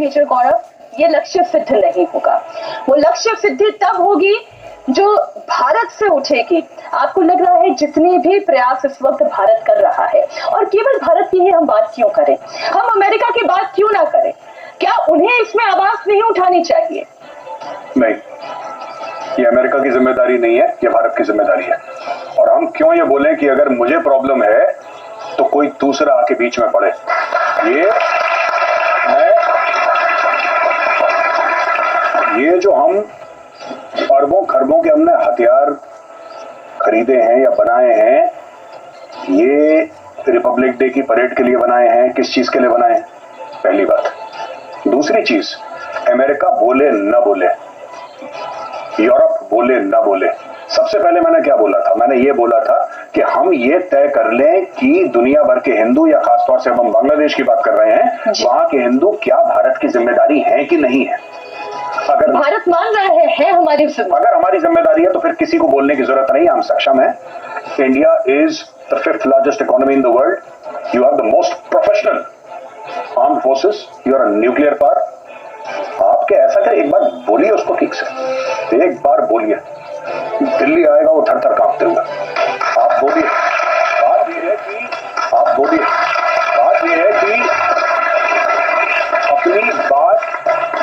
Major गौरव, ये लक्ष्य सिद्ध नहीं होगा। वो लक्ष्य सिद्धि तब होगी जो भारत से उठेगी। आपको लग रहा है जितने भी प्रयास इस वक्त भारत कर रहा है, और केवल भारत की ही हम बात क्यों करें, हम अमेरिका की बात क्यों ना करें, क्या उन्हें इसमें आवाज नहीं उठानी चाहिए? नहीं, ये अमेरिका की जिम्मेदारी नहीं है, ये भारत की जिम्मेदारी है। और हम क्यों ये बोलें कि अगर मुझे प्रॉब्लम है तो कोई दूसरा आके बीच में पड़े। ये जो हम अरबों खरबों के हमने हथियार खरीदे हैं या बनाए हैं, ये रिपब्लिक डे की परेड के लिए बनाए हैं, किस चीज के लिए बनाए हैं? पहली बात। दूसरी चीज, अमेरिका बोले न बोले, यूरोप बोले न बोले, सबसे पहले मैंने क्या बोला था? मैंने ये बोला था कि हम ये तय कर लें कि दुनिया भर के हिंदू, या खासतौर से हम बांग्लादेश की बात कर रहे हैं, वहां के हिंदू क्या भारत की जिम्मेदारी है कि नहीं है। अगर भारत मान रहा है हमारी जिम्मेदारी, अगर हमारी जिम्मेदारी है तो फिर किसी को बोलने की जरूरत नहीं, हम सक्षम है। India is the 5th largest economy in the world, you have the most professional armed forces, you are a nuclear power. आप क्या ऐसा करें, एक बार बोलिए उसको ठीक से, एक बार बोलिए, दिल्ली आएगा वो थर थर कांपते हुए। आप बोलिए, बात ये है कि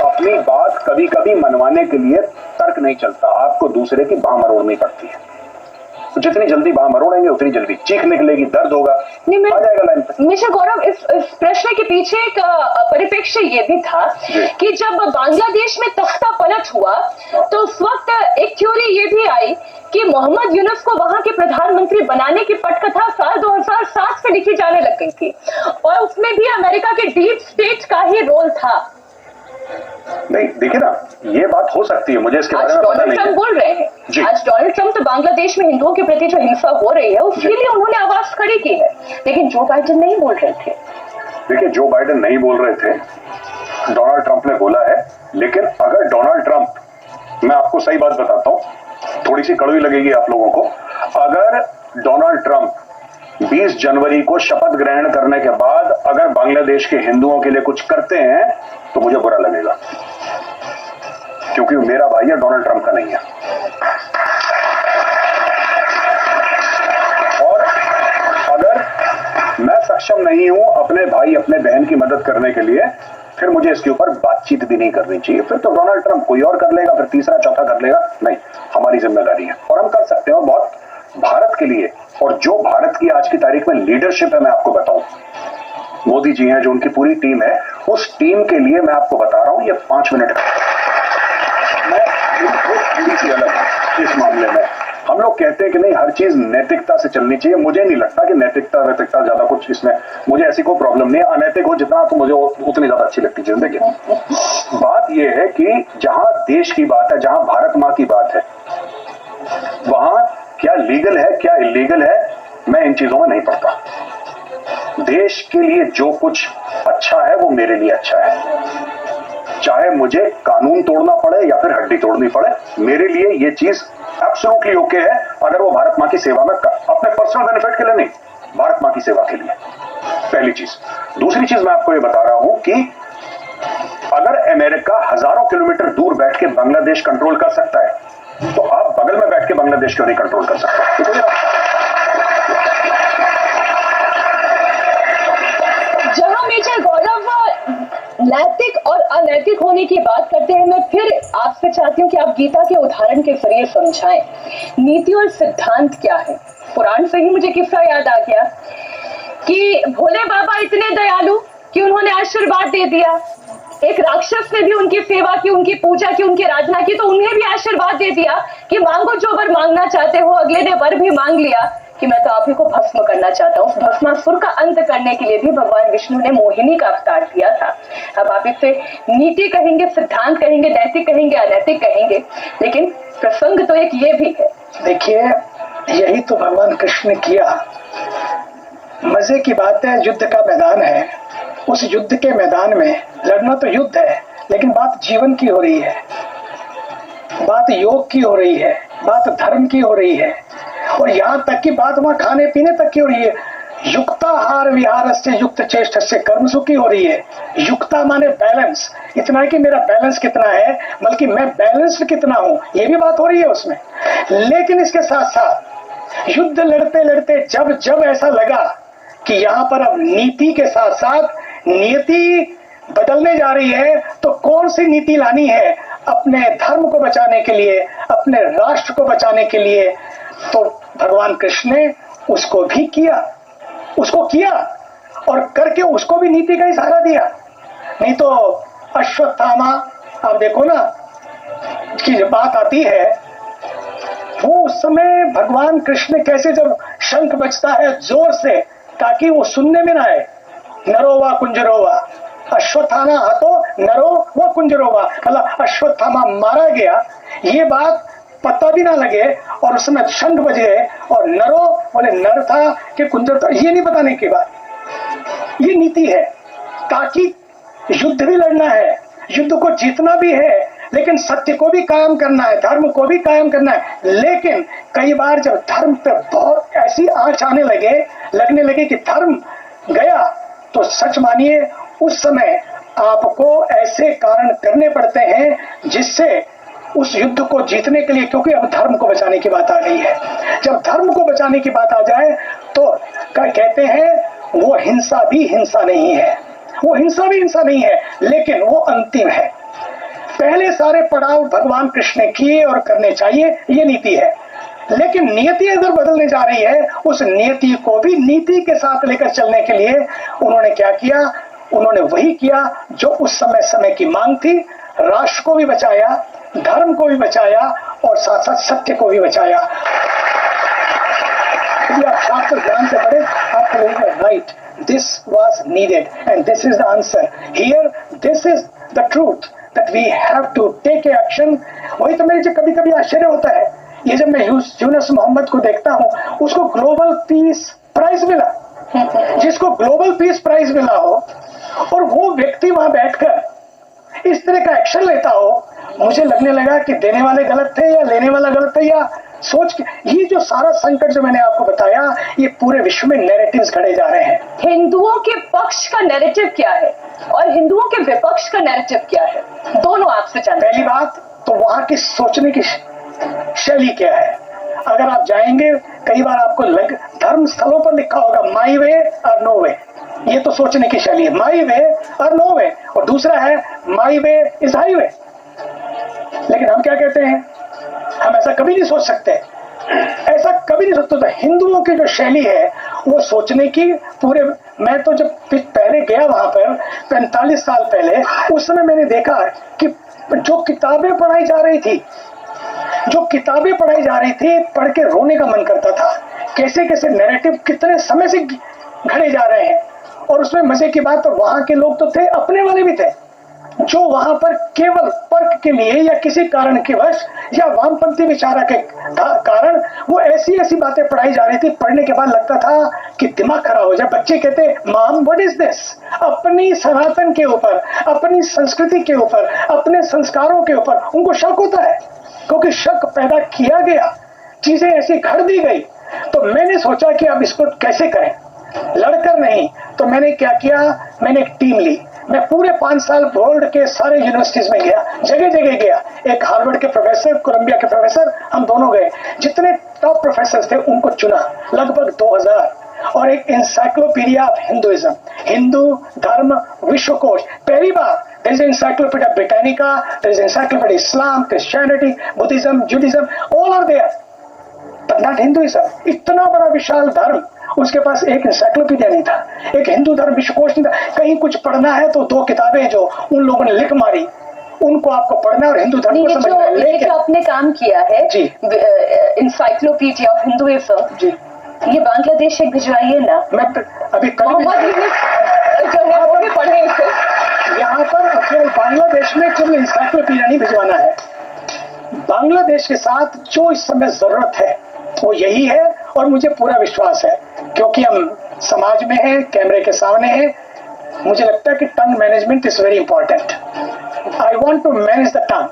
अपनी बात कभी कभी मनवाने के लिए तर्क नहीं चलता, आपको दूसरे की बाह मरोड़नी पड़ती है। तो जितनी जल्दी बाह मरोड़ेंगे उतनी जल्दी चीख निकलेगी, दर्द होगा, आ जाएगा लाइन पे। मिस्टर गौरव, इस प्रश्न के पीछे एक परिप्रेक्ष्य ये भी था कि जब बांग्लादेश में तख्ता पलट हुआ तो उस वक्त एक थ्योरी ये भी आई कि मोहम्मद यूनुस को वहां के प्रधानमंत्री बनाने की पटकथा साल 2007 से लिखी जाने लग गई थी, और उसमें भी अमेरिका के डीप स्टेट का ही रोल था। नहीं, देखिए ना, ये बात हो सकती है, मुझे इसके बारे में पता नहीं है। डोनाल्ड ट्रंप बोल रहे हैं, आज डोनाल्ड ट्रंप तो बांग्लादेश में हिंदुओं के प्रति जो हिंसा हो रही है उसके लिए उन्होंने आवाज खड़ी की है, लेकिन जो बाइडेन नहीं बोल रहे थे। देखिए, जो बाइडेन नहीं बोल रहे थे, डोनाल्ड ट्रंप ने बोला है। लेकिन अगर डोनाल्ड ट्रंप, मैं आपको सही बात बताता हूं, थोड़ी सी कड़वी लगेगी आप लोगों को, अगर डोनाल्ड ट्रंप 20 जनवरी को शपथ ग्रहण करने के बाद अगर बांग्लादेश के हिंदुओं के लिए कुछ करते हैं तो मुझे बुरा लगेगा, क्योंकि मेरा भाई है, डोनाल्ड ट्रंप का नहीं है। और अगर मैं सक्षम नहीं हूं अपने भाई अपने बहन की मदद करने के लिए, फिर मुझे इसके ऊपर बातचीत भी नहीं करनी चाहिए। फिर तो डोनाल्ड ट्रंप कोई और कर लेगा, फिर तीसरा चौथा कर लेगा। नहीं, हमारी जिम्मेदारी है और हम कर सकते हैं, और बहुत भारत के लिए। और जो भारत की आज की तारीख में लीडरशिप है, मैं आपको बताऊं, मोदी जी हैं, जो उनकी पूरी टीम है, उस टीम के लिए मैं आपको बता रहा हूं, ये 5 मिनट मैं थोड़ी सी अलग है इस मामले में। हम लोग कहते हैं कि नहीं, हर चीज नैतिकता से चलनी चाहिए। मुझे नहीं लगता कि नैतिकता वैतिकता ज्यादा कुछ इसमें, मुझे ऐसी कोई प्रॉब्लम नहीं है। अनैतिक हो जितना तो मुझे उतनी ज्यादा अच्छी लगती चीज। देखिए, बात यह है कि जहां देश की बात है, जहां भारत माँ की बात है, वहां क्या लीगल है क्या इलीगल है, मैं इन चीजों में नहीं पड़ता। देश के लिए जो कुछ अच्छा है वो मेरे लिए अच्छा है, चाहे मुझे कानून तोड़ना पड़े या फिर हड्डी तोड़नी पड़े, मेरे लिए ये चीज एब्सोल्युटली ओके है। अगर वो भारत माँ की सेवा में, अपने पर्सनल बेनिफिट के लिए नहीं, भारत माँ की सेवा के लिए, पहली चीज। दूसरी चीज मैं आपको ये बता रहा हूं कि अगर अमेरिका हजारों किलोमीटर दूर बैठ के बांग्लादेश कंट्रोल कर सकता है, तो आप बगल में बैठ के बांग्लादेश क्यों नहीं कंट्रोल कर सकते? जहां मेजर गौरव नैतिक और अनैतिक होने की बात करते हैं, मैं फिर आपसे चाहती हूँ कि आप गीता के उदाहरण के जरिए समझाएं नीति और सिद्धांत क्या है। पुराण से ही मुझे किस्सा याद आ गया कि भोले बाबा इतने दयालु कि उन्होंने आशीर्वाद दे दिया। एक राक्षस ने भी उनकी सेवा की, उनकी पूजा की, उनकी आराधना की, तो उन्हें भी आशीर्वाद दे दिया कि मांगो जो वर मांगना चाहते हो। अगले ने वर भी मांग लिया कि मैं तो आप ही को भस्म करना चाहता हूँ। भस्मासुर का अंत करने के लिए भी भगवान विष्णु ने मोहिनी का अवतार दिया था। अब आप इसे नीति कहेंगे, सिद्धांत कहेंगे, नैतिक कहेंगे, अनैतिक कहेंगे, लेकिन प्रसंग तो एक ये भी है। देखिए, यही तो भगवान कृष्ण ने किया। मजे की बात है, युद्ध का मैदान है, उस युद्ध के मैदान में लड़ना तो युद्ध है, लेकिन बात जीवन की हो रही है, बात योग की हो रही है, बात धर्म की हो रही है, और यहाँ तक की बात वहाँ खाने पीने तक की हो रही है। युक्ताहार विहार से युक्त चेष्ट से कर्म सुखी हो रही है। युक्ता माने बैलेंस, इतना है कि मेरा बैलेंस कितना है, बल्कि मैं बैलेंस्ड कितना हूं, ये भी बात हो रही है उसमें। लेकिन इसके साथ साथ युद्ध लड़ते लड़ते जब जब ऐसा लगा कि यहां पर अब नीति के साथ साथ नियति बदलने जा रही है, तो कौन सी नीति लानी है अपने धर्म को बचाने के लिए, अपने राष्ट्र को बचाने के लिए, तो भगवान कृष्ण ने उसको भी किया, उसको किया और करके उसको भी नीति का ही सहारा दिया। नहीं तो अश्वत्थामा, आप देखो ना कि जब बात आती है, वो उस समय भगवान कृष्ण कैसे, जब शंख बजता है जोर से ताकि वो सुनने में ना आए, नरो व कुंजरो व अश्वत्थामा हतो नरो व कुंजरो व, मतलब अश्वत्थामा मारा गया, ये बात पता भी ना लगे, और उस समय शंख बजे और नरो बोले नर था कि कुंजर था, ये नहीं बताने की बात। ये नीति है, ताकि युद्ध भी लड़ना है, युद्ध को जीतना भी है, लेकिन सत्य को भी कायम करना है, धर्म को भी कायम करना है। लेकिन कई बार जब धर्म पे बहुत ऐसी आंच आने लगने लगे कि धर्म गया, तो सच मानिए उस समय आपको ऐसे कारण करने पड़ते हैं जिससे उस युद्ध को जीतने के लिए, क्योंकि अब धर्म को बचाने की बात आ गई है। जब धर्म को बचाने की बात आ जाए तो कहते हैं वो हिंसा भी हिंसा नहीं है, वो हिंसा भी हिंसा नहीं है, लेकिन वो अंतिम है। पहले सारे पड़ाव भगवान कृष्ण ने किए और करने चाहिए, ये नीति है। लेकिन नियति अगर बदलने जा रही है, उस नियति को भी नीति के साथ लेकर चलने के लिए उन्होंने क्या किया, उन्होंने वही किया जो उस समय की मांग थी। राष्ट्र को भी बचाया, धर्म को भी बचाया और साथ साथ सत्य को भी बचाया। यदि आप शास्त्र ध्यान से पढ़े, आपको लगेगा right, this was needed and this is the answer here, this is the truth that we have to take action. वही तो मेरे कभी कभी आश्चर्य होता है, ये जब मैं यूनुस मोहम्मद को देखता हूँ, उसको ग्लोबल पीस प्राइज मिला, जिसको ग्लोबल पीस प्राइज मिला हो, और वो व्यक्ति वहां बैठकर इस तरह का एक्शन लेता हो, मुझे लगने लगा कि देने वाले गलत थे या लेने वाला गलत था, या सोच के ये जो सारा संकट जो मैंने आपको बताया, ये पूरे विश्व में नैरेटिव्स घड़े जा रहे हैं। हिंदुओं के पक्ष का नैरेटिव क्या है और हिंदुओं के विपक्ष का नैरेटिव क्या है, दोनों आपसे जानना। पहली बात तो वहां की सोचने की शैली क्या है। अगर आप जाएंगे, कई बार आपको धर्म स्थलों पर लिखा होगा माई वे और नो वे, ये तो सोचने की शैली है, माई वे और नो वे। और दूसरा है माई वे इज हाईवे। लेकिन हम क्या कहते हैं, हम ऐसा कभी नहीं सोच सकते, ऐसा कभी नहीं सोचते। तो हिंदुओं की जो शैली है वो सोचने की पूरे, मैं तो जब पहले गया वहां पर 45 साल पहले, उस समय मैंने देखा कि जो किताबें पढ़ाई जा रही थी, पढ़ के रोने का मन करता था। कैसे कैसे नैरेटिव कितने समय से घड़े जा रहे हैं। और उसमें मजे की बात, तो वहां के लोग तो थे, अपने वाले भी थे, जो वहां पर केवल तर्क के लिए या किसी कारण के वश या वामपंथी विचारा के कारण वो ऐसी बातें पढ़ाई जा रही थी, पढ़ने के बाद लगता था कि दिमाग खराब हो जाए। बच्चे कहते, मॉम व्हाट इज दिस? अपनी सनातन के ऊपर, अपनी संस्कृति के ऊपर, अपने संस्कारों के ऊपर उनको शक होता है, क्योंकि शक पैदा किया गया, चीजें ऐसी घड़ दी गई। तो मैंने सोचा कि अब इसको कैसे करें, लड़कर नहीं। तो मैंने क्या किया, मैंने एक टीम ली। मैं पूरे 5 साल बोर्ड के सारे यूनिवर्सिटीज में गया, जगह जगह गया। एक हार्वर्ड के प्रोफेसर, कोलंबिया के प्रोफेसर, हम दोनों गए। जितने टॉप प्रोफेसर थे उनको चुना, लगभग 2000, और एक इंसाइक्लोपीडिया ऑफ हिंदुइज्म, हिंदू धर्म विश्वकोश। पहली बार there is encyclopedia Britannica, there is encyclopedia Islam, Christianity, Buddhism, Judaism, all are there, but not Hinduism। इतना बड़ा विशाल धर्म, उसके पास एक इंसाइक्लोपीडिया नहीं था, एक हिंदू धर्म विश्वकोश नहीं था। कहीं कुछ पढ़ना है तो 2 किताबें जो उन लोगों ने लिख मारी, उनको आपको पढ़ना और हिंदू धर्म को समझना है। लेकिन जो आपने काम किया है इंसाइक्लोपीडिया ऑफ हिंदुइज्म जी, ये बांग्लादेश से भिजवाइए ना। मैं अभी जो है वो भी पढ़े इसे। यहाँ पर केवल बांग्लादेश में केवल इंसाइक्लोपीडिया नहीं भिजवाना है, बांग्लादेश के साथ जो इस समय जरूरत है वो यही है। और मुझे पूरा विश्वास है, क्योंकि हम समाज में हैं, कैमरे के सामने हैं, मुझे लगता है कि tongue management is very important. I want to manage the tongue,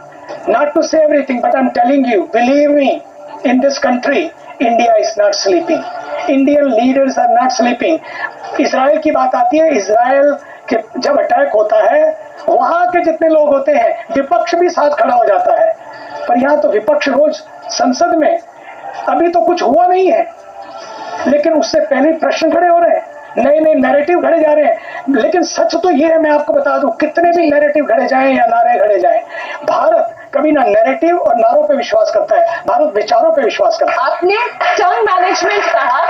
not to say everything, but I am telling you, believe me, in this country India is not sleeping, Indian leaders are not sleeping. Israel की बात आती है, Israel के जब attack होता है वहां के जितने लोग होते हैं विपक्ष भी साथ खड़ा हो जाता है, पर यहाँ तो विपक्ष रोज संसद में, अभी तो कुछ हुआ नहीं है लेकिन उससे पहले प्रश्न खड़े हो रहे हैं, नए नए नैरेटिव घड़े जा रहे हैं। लेकिन सच तो ये है, मैं आपको बता दूं, कितने भी नैरेटिव घड़े जाएं या नारे घड़े जाएं, भारत कभी ना नैरेटिव और नारों पे विश्वास करता है, भारत विचारों पे विश्वास करता है। आपने टर्म मैनेजमेंट कहा,